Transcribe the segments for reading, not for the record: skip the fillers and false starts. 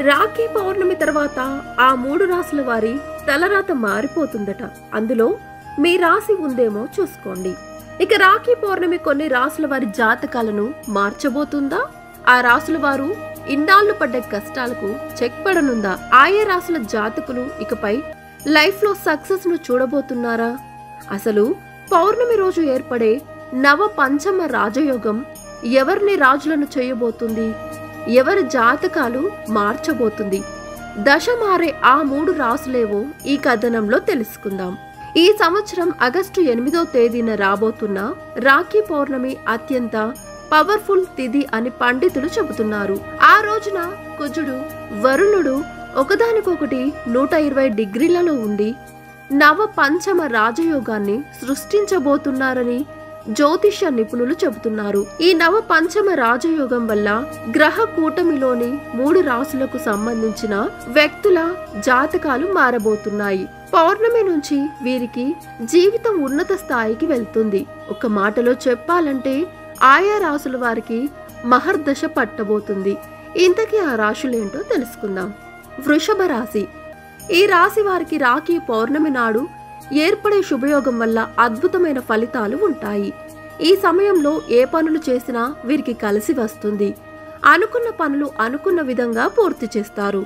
రాఖీ పౌర్ణమి తర్వాత ఆ 3 రాసుల వారి తలరాత మారిపోతుందట. అందులో మీ రాశి ఉందేమో చూసుకోండి. ఇక రాఖీ పౌర్ణమి కొన్ని రాసుల వారి జాతకాలను మార్చబోతుందా? ఆ రాసుల వారు ఇన్నాళ్లు పడ్డ కష్టాలకు చెక్ పడనుందా? ఆయా రాసుల జాతకులు ఇకపై లైఫ్ లో సక్సెస్ ను చూడబోతున్నారా? అసలు పౌర్ణమి రోజు ఏర్పడే నవ పంచమ రాజయోగం ఎవరిని రాజులను చేయబోతుంది? ఎవరి జాతకాలు మార్చబోతుంది? దశ మారే ఆ 3 రాసులేవో ఈ కథనంలో తెలుసుకుందాం. ఈ సంవత్సరం ఆగస్టు 8వ తేదీన రాబోతున్న రాఖీ పౌర్ణమి అత్యంత పవర్ఫుల్ తిథి అని పండితులు చెబుతున్నారు. ఆ రోజున కుజుడు వరుణుడు ఒకదానికొకటి 120 డిగ్రీలలో ఉండి నవ పంచమ రాజయోగాన్ని సృష్టించబోతున్నారని జ్యోతిష నిపుణులు చెబుతున్నారు. ఈ నవ పంచమ రాజయోగం వల్ల గ్రహ కూటమిలోని 3 రాసులకు సంబంధించిన వ్యక్తుల జాతకాలు మారబోతున్నాయి. పౌర్ణమి నుంచి వీరికి జీవితం ఉన్నత స్థాయికి వెళ్తుంది. ఒక మాటలో చెప్పాలంటే ఆయా రాసుల వారికి మహర్దశ పట్టబోతుంది. ఇంతకీ ఆ రాశులేంటో తెలుసుకుందాం. వృషభ రాశి. ఈ రాశి వారికి రాఖీ పౌర్ణమి నాడు ఏర్పడే శుభయోగం వల్ల అద్భుతమైన ఫలితాలు ఉంటాయి. ఈ సమయంలో ఏ పనులు చేసినా వీరికి కలిసి వస్తుంది. అనుకున్న పనులు అనుకున్న విధంగా పూర్తి చేస్తారు.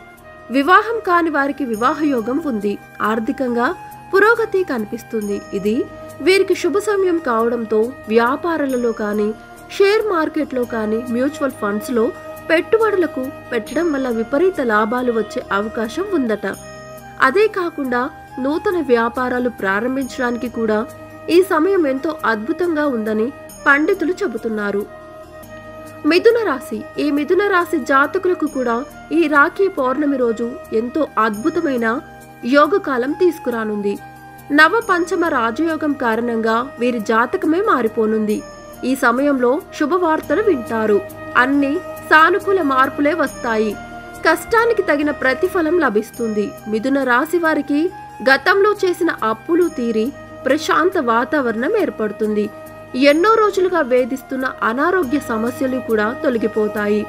వివాహం కాని వారికి వివాహ యోగం ఉంది. ఆర్థికంగా పురోగతి కనిపిస్తుంది. ఇది వీరికి శుభ సమయం కావడంతో వ్యాపారాలలో కానీ, షేర్ మార్కెట్లో కానీ, మ్యూచువల్ ఫండ్స్ లో పెట్టుబడులకు పెట్టడం వల్ల విపరీత లాభాలు వచ్చే అవకాశం ఉందట. అదే కాకుండా నూతన వ్యాపారాలు ప్రారంభించడానికి కూడా ఈ సమయం ఎంతో అద్భుతంగా ఉందని పండితులు చెబుతున్నారు. మిథున రాశి. ఈ మిథున రాశి జాతకులకు కూడా ఈ రాఖీ పౌర్ణమి రోజు ఎంతో అద్భుతమైన యోగకాలం తీసుకురానుంది. నవ పంచమ రాజయోగం కారణంగా వీరి జాతకమే మారిపోనుంది. ఈ సమయంలో శుభవార్తలు వింటారు. అన్ని సానుకూల మార్పులే వస్తాయి. కష్టానికి తగిన ప్రతిఫలం లభిస్తుంది. మిథున రాశి వారికి గతంలో చేసిన అప్పులు తీరి ప్రశాంత వాతావరణం ఏర్పడుతుంది. ఎన్నో రోజులుగా వేధిస్తున్న అనారోగ్య సమస్యలు కూడా తొలగిపోతాయి.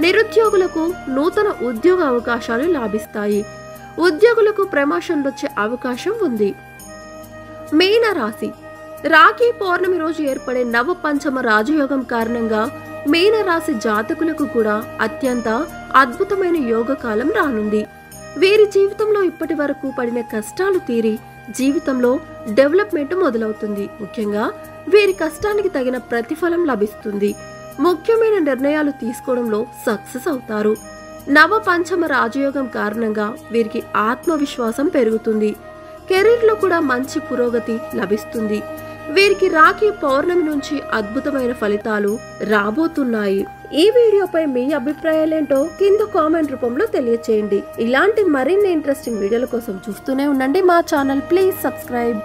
నిరుద్యోగులకు నూతన ఉద్యోగ అవకాశాలు లాభిస్తాయి. ఉద్యోగులకు ప్రమోషన్లు వచ్చే అవకాశం ఉంది. మీన రాశి. రాఖీ పౌర్ణమి రోజు ఏర్పడే నవ పంచమ రాజయోగం కారణంగా మీన రాశి జాతకులకు కూడా అత్యంత అద్భుతమైన యోగకాలం రానుంది. వీరి జీవితంలో ఇప్పటి వరకు పడిన కష్టాలు తీరి జీవితంలో డెవలప్మెంట్ మొదలవుతుంది. ముఖ్యంగా వీరి కష్టానికి తగిన ప్రతిఫలం లభిస్తుంది. ముఖ్యమైన నిర్ణయాలు తీసుకోవడంలో సక్సెస్ అవుతారు. నవ పంచమ రాజయోగం కారణంగా వీరికి ఆత్మవిశ్వాసం పెరుగుతుంది. కెరీర్ లో కూడా మంచి పురోగతి లభిస్తుంది. వీరికి రాఖీ పౌర్ణమి నుంచి అద్భుతమైన ఫలితాలు రాబోతున్నాయి. ఈ వీడియోపై మీ అభిప్రాయాలేంటో కింద కామెంట్ రూపంలో తెలియచేయండి. ఇలాంటి మరిన్ని ఇంట్రెస్టింగ్ వీడియోల కోసం చూస్తూనే ఉండండి మా ఛానల్. Please subscribe.